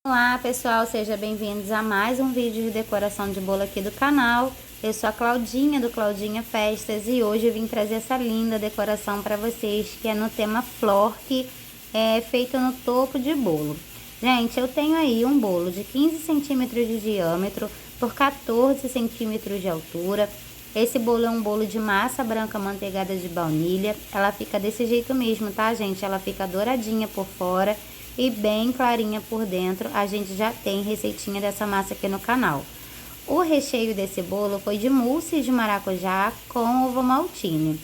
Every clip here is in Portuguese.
Olá pessoal, sejam bem-vindos a mais um vídeo de decoração de bolo aqui do canal. Eu sou a Claudinha do Claudinha Festas e hoje eu vim trazer essa linda decoração para vocês, que é no tema flor, que é feito no topo de bolo. Gente, eu tenho aí um bolo de 15 centímetros de diâmetro por 14 centímetros de altura. Esse bolo é um bolo de massa branca manteigada de baunilha. Ela fica desse jeito mesmo, tá, gente? Ela fica douradinha por fora e bem clarinha por dentro. A gente já tem receitinha dessa massa aqui no canal. O recheio desse bolo foi de mousse de maracujá com ovo maltine.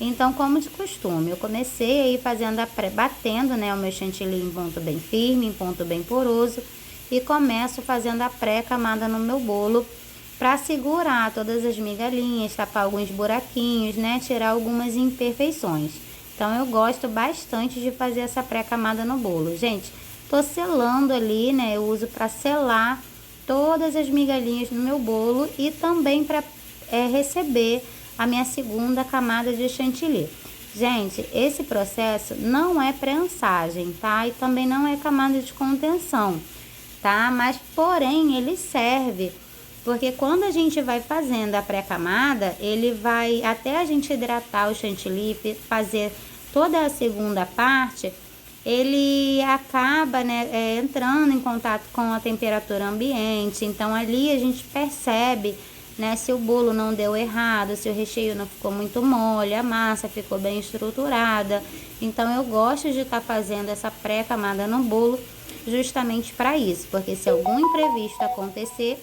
Então, como de costume, eu comecei aí fazendo batendo, né, o meu chantilly em ponto bem firme, em ponto bem poroso, e começo fazendo a pré-camada no meu bolo para segurar todas as migalhinhas, tapar alguns buraquinhos, né, tirar algumas imperfeições. Então, eu gosto bastante de fazer essa pré-camada no bolo. Gente, tô selando ali, né? Eu uso para selar todas as migalhinhas no meu bolo e também para receber a minha segunda camada de chantilly. Gente, esse processo não é prensagem, tá? E também não é camada de contenção, tá? Mas, porém, ele serve porque quando a gente vai fazendo a pré-camada, ele vai, até a gente hidratar o chantilly, fazer toda a segunda parte, ele acaba, né, entrando em contato com a temperatura ambiente. Então, ali a gente percebe, né, se o bolo não deu errado, se o recheio não ficou muito mole, a massa ficou bem estruturada. Então, eu gosto de estar fazendo essa pré-camada no bolo justamente para isso, porque se algum imprevisto acontecer,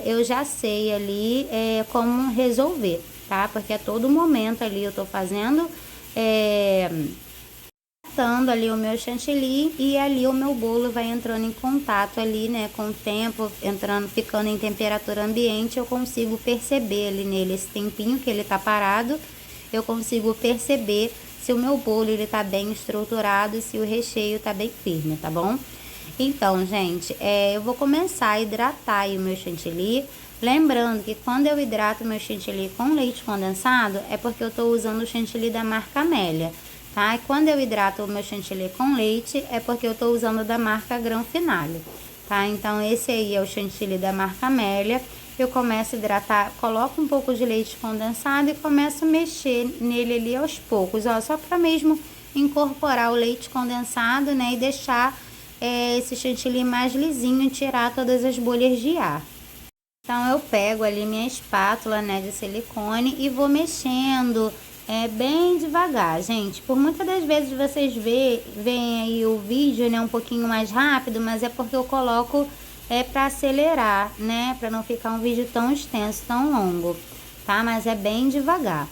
eu já sei ali como resolver, tá? Porque a todo momento ali eu tô fazendo, tratando ali o meu chantilly e ali o meu bolo vai entrando em contato ali, né? Com o tempo, ficando em temperatura ambiente, eu consigo perceber ali nele, esse tempinho que ele tá parado, eu consigo perceber se o meu bolo ele tá bem estruturado e se o recheio tá bem firme, tá bom? Então, gente, eu vou começar a hidratar aí o meu chantilly. Lembrando que quando eu hidrato o meu chantilly com leite condensado, é porque eu tô usando o chantilly da marca Amélia, tá? E quando eu hidrato o meu chantilly com leite, é porque eu tô usando da marca Gran Finale, tá? Então, esse aí é o chantilly da marca Amélia. Eu começo a hidratar, coloco um pouco de leite condensado e começo a mexer nele ali aos poucos, ó, só para mesmo incorporar o leite condensado, né, e deixar esse chantilly mais lisinho, tirar todas as bolhas de ar. Então, eu pego ali minha espátula, né, de silicone e vou mexendo bem devagar, gente. Por muitas das vezes vocês veem aí o vídeo, né, um pouquinho mais rápido, mas é porque eu coloco para acelerar, né, para não ficar um vídeo tão extenso, tão longo, tá? Mas é bem devagar.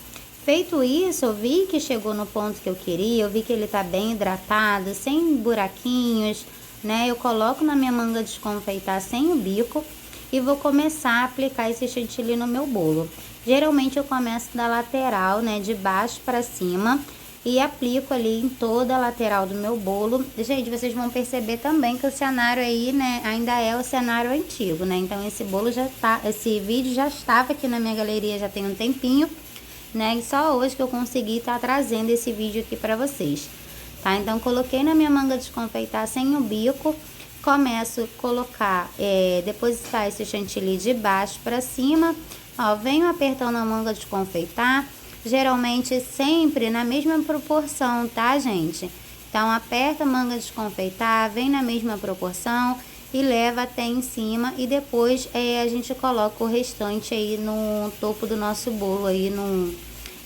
Feito isso, eu vi que chegou no ponto que eu queria, eu vi que ele tá bem hidratado, sem buraquinhos, né? Eu coloco na minha manga de desconfeitar sem o bico e vou começar a aplicar esse chantilly no meu bolo. Geralmente eu começo da lateral, né, de baixo para cima e aplico ali em toda a lateral do meu bolo. Gente, vocês vão perceber também que o cenário aí, né, ainda é o cenário antigo, né? Então esse vídeo já estava aqui na minha galeria já tem um tempinho, né? E só hoje que eu consegui estar trazendo esse vídeo aqui para vocês. Tá? Então, coloquei na minha manga de desconfeitar sem o bico, começo a colocar, depositar esse chantilly de baixo para cima, ó, venho apertando a manga de desconfeitar, geralmente sempre na mesma proporção, tá, gente? Então, aperta a manga de desconfeitar, vem na mesma proporção e leva até em cima e depois a gente coloca o restante aí no topo do nosso bolo, aí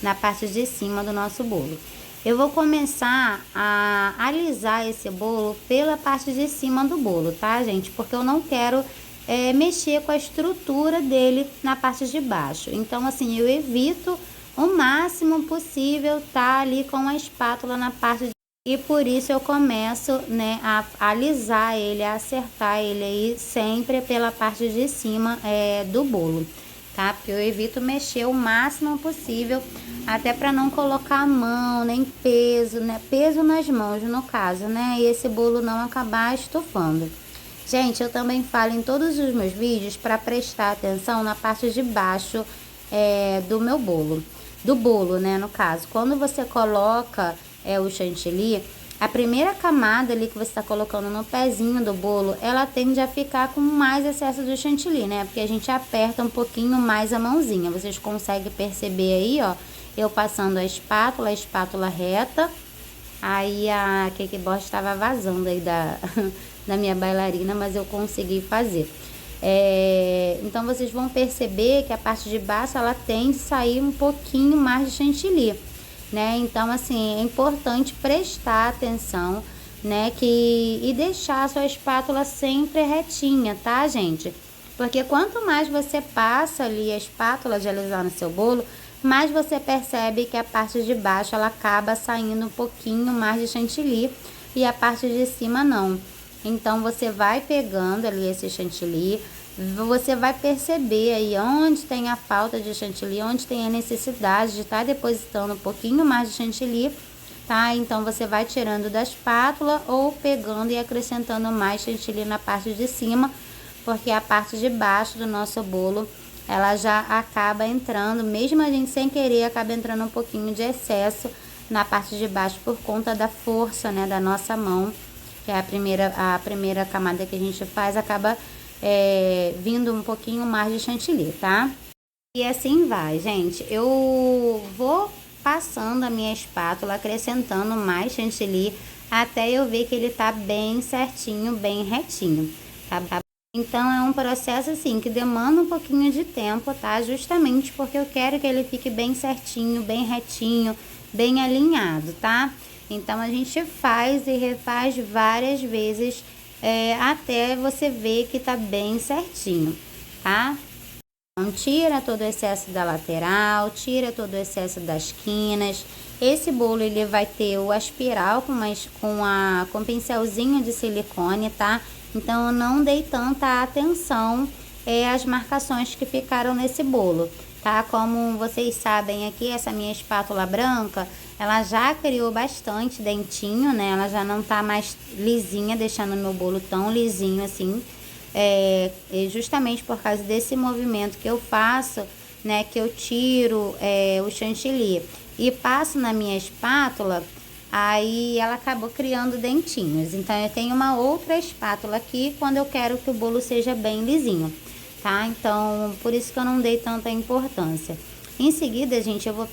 na parte de cima do nosso bolo. Eu vou começar a alisar esse bolo pela parte de cima do bolo, tá, gente? Porque eu não quero mexer com a estrutura dele na parte de baixo. Então, assim, eu evito o máximo possível tá ali com a espátula na parte de... E por isso eu começo, né, a alisar ele, a acertar ele aí sempre pela parte de cima do bolo, tá? Porque eu evito mexer o máximo possível, até para não colocar a mão, nem peso, né? Peso nas mãos, no caso, né? E esse bolo não acabar estufando. Gente, eu também falo em todos os meus vídeos para prestar atenção na parte de baixo do meu bolo. Do bolo, né? No caso, quando você coloca o chantilly, a primeira camada ali que você está colocando no pezinho do bolo, ela tende a ficar com mais excesso de chantilly, né? Porque a gente aperta um pouquinho mais a mãozinha. Vocês conseguem perceber aí, ó, eu passando a espátula reta. Aí a Cake Boss estava vazando aí da minha bailarina, mas eu consegui fazer. Então vocês vão perceber que a parte de baixo ela tende a sair um pouquinho mais de chantilly, né? Então assim, é importante prestar atenção, né, e deixar a sua espátula sempre retinha, tá, gente? Porque quanto mais você passa ali a espátula de alisar no seu bolo, mais você percebe que a parte de baixo ela acaba saindo um pouquinho mais de chantilly e a parte de cima não. Então você vai pegando ali esse chantilly, você vai perceber aí onde tem a falta de chantilly, onde tem a necessidade de estar depositando um pouquinho mais de chantilly, tá? Então você vai tirando da espátula ou pegando e acrescentando mais chantilly na parte de cima, porque a parte de baixo do nosso bolo ela já acaba entrando, mesmo a gente sem querer, acaba entrando um pouquinho de excesso na parte de baixo por conta da força, né, da nossa mão, que é a primeira camada que a gente faz, acaba vindo um pouquinho mais de chantilly, tá? E assim vai, gente. Eu vou passando a minha espátula, acrescentando mais chantilly, até eu ver que ele tá bem certinho, bem retinho, tá? Então é um processo assim que demanda um pouquinho de tempo, tá? Justamente porque eu quero que ele fique bem certinho, bem retinho, bem alinhado, tá? Então a gente faz e refaz várias vezes até você ver que tá bem certinho, tá? Então tira todo o excesso da lateral, tira todo o excesso das quinas. Esse bolo ele vai ter o aspiral com pincelzinho de silicone, tá? Então eu não dei tanta atenção às marcações que ficaram nesse bolo, tá? Como vocês sabem aqui, essa minha espátula branca, ela já criou bastante dentinho, né? Ela já não tá mais lisinha, deixando o meu bolo tão lisinho assim. Justamente por causa desse movimento que eu faço, né? Que eu tiro o chantilly e passo na minha espátula, aí ela acabou criando dentinhos. Então eu tenho uma outra espátula aqui quando eu quero que o bolo seja bem lisinho, tá? Então por isso que eu não dei tanta importância. Em seguida, gente, eu vou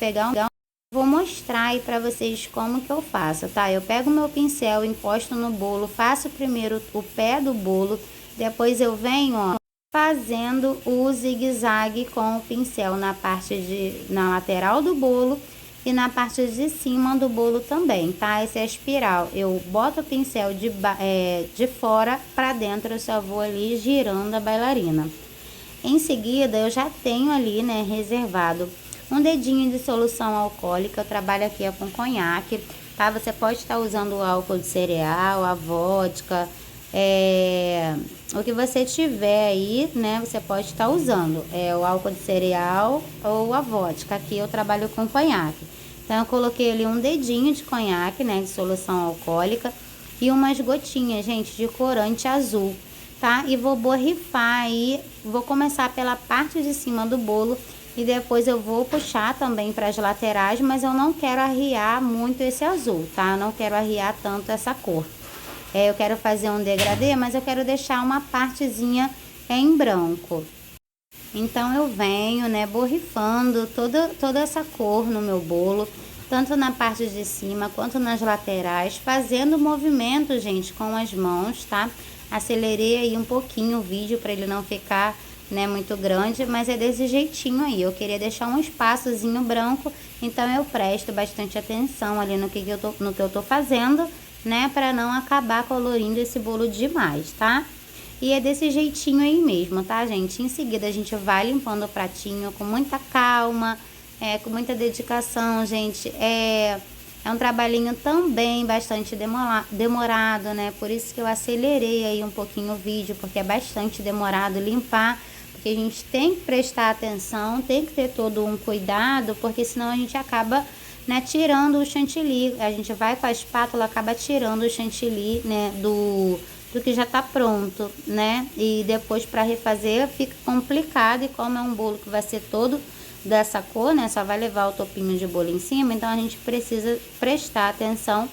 vou mostrar aí pra vocês como que eu faço, tá? Eu pego meu pincel, encosto no bolo, faço primeiro o pé do bolo, depois eu venho, ó, fazendo o zigue-zague com o pincel na lateral do bolo e na parte de cima do bolo também, tá? Essa é a espiral. Eu boto o pincel de fora para dentro, eu só vou ali girando a bailarina. Em seguida, eu já tenho ali, né, reservado um dedinho de solução alcoólica. Eu trabalho aqui com conhaque, tá? Você pode estar usando o álcool de cereal, a vodka, o que você tiver aí, né? Você pode estar usando o álcool de cereal ou a vodka. Aqui eu trabalho com conhaque. Então eu coloquei ali um dedinho de conhaque, né, de solução alcoólica e umas gotinhas, gente, de corante azul, tá? E vou borrifar aí, vou começar pela parte de cima do bolo e depois eu vou puxar também para as laterais, mas eu não quero arriar muito esse azul, tá? Eu não quero arriar tanto essa cor. Eu quero fazer um degradê, mas eu quero deixar uma partezinha em branco. Então eu venho, né, borrifando toda essa cor no meu bolo, tanto na parte de cima quanto nas laterais, fazendo movimento, gente, com as mãos, tá? Acelerei aí um pouquinho o vídeo para ele não ficar, né, muito grande, mas é desse jeitinho aí. Eu queria deixar um espaçozinho branco, então eu presto bastante atenção ali no que eu tô fazendo, né, para não acabar colorindo esse bolo demais, tá? E é desse jeitinho aí mesmo, tá, gente? Em seguida a gente vai limpando o pratinho com muita calma, com muita dedicação, gente. É um trabalhinho também bastante demorado, né? Por isso que eu acelerei aí um pouquinho o vídeo, porque é bastante demorado limpar, porque a gente tem que prestar atenção, tem que ter todo um cuidado, porque senão a gente acaba, né, tirando o chantilly. A gente vai com a espátula, acaba tirando o chantilly, né, do que já tá pronto, né? E depois para refazer fica complicado, e como é um bolo que vai ser todo dessa cor, né? Só vai levar o topinho de bolo em cima, então a gente precisa prestar atenção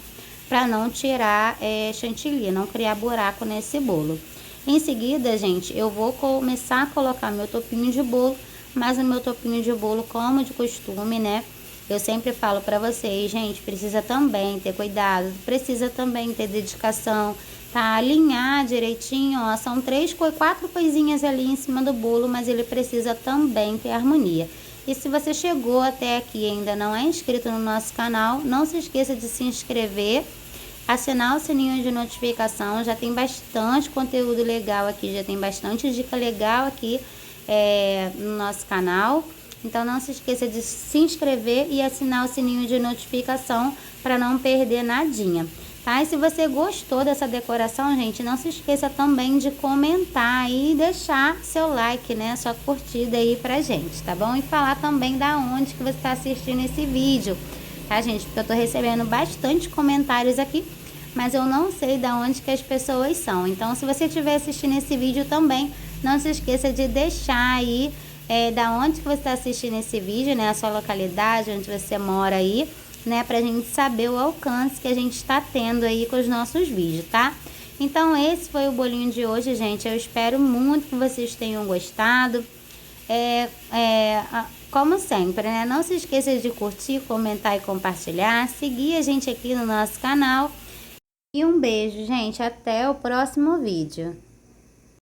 para não tirar chantilly, não criar buraco nesse bolo. Em seguida, gente, eu vou começar a colocar meu topinho de bolo, mas o meu topinho de bolo, como de costume, né? Eu sempre falo para vocês, gente, precisa também ter cuidado, precisa também ter dedicação, tá? Alinhar direitinho, ó, são 4 coisinhas ali em cima do bolo, mas ele precisa também ter harmonia. E se você chegou até aqui e ainda não é inscrito no nosso canal, não se esqueça de se inscrever, assinar o sininho de notificação. Já tem bastante conteúdo legal aqui, já tem bastante dica legal aqui no nosso canal. Então não se esqueça de se inscrever e assinar o sininho de notificação para não perder nadinha. Tá? E se você gostou dessa decoração, gente, não se esqueça também de comentar e deixar seu like, né? Sua curtida aí pra gente, tá bom? E falar também da onde que você está assistindo esse vídeo, tá, gente? Porque eu tô recebendo bastante comentários aqui, mas eu não sei da onde que as pessoas são. Então, se você estiver assistindo esse vídeo também, não se esqueça de deixar aí da onde que você está assistindo esse vídeo, né? A sua localidade, onde você mora aí, né, pra gente saber o alcance que a gente está tendo aí com os nossos vídeos, tá? Então esse foi o bolinho de hoje, gente. Eu espero muito que vocês tenham gostado. Como sempre, né? Não se esqueça de curtir, comentar e compartilhar. Seguir a gente aqui no nosso canal. E um beijo, gente. Até o próximo vídeo.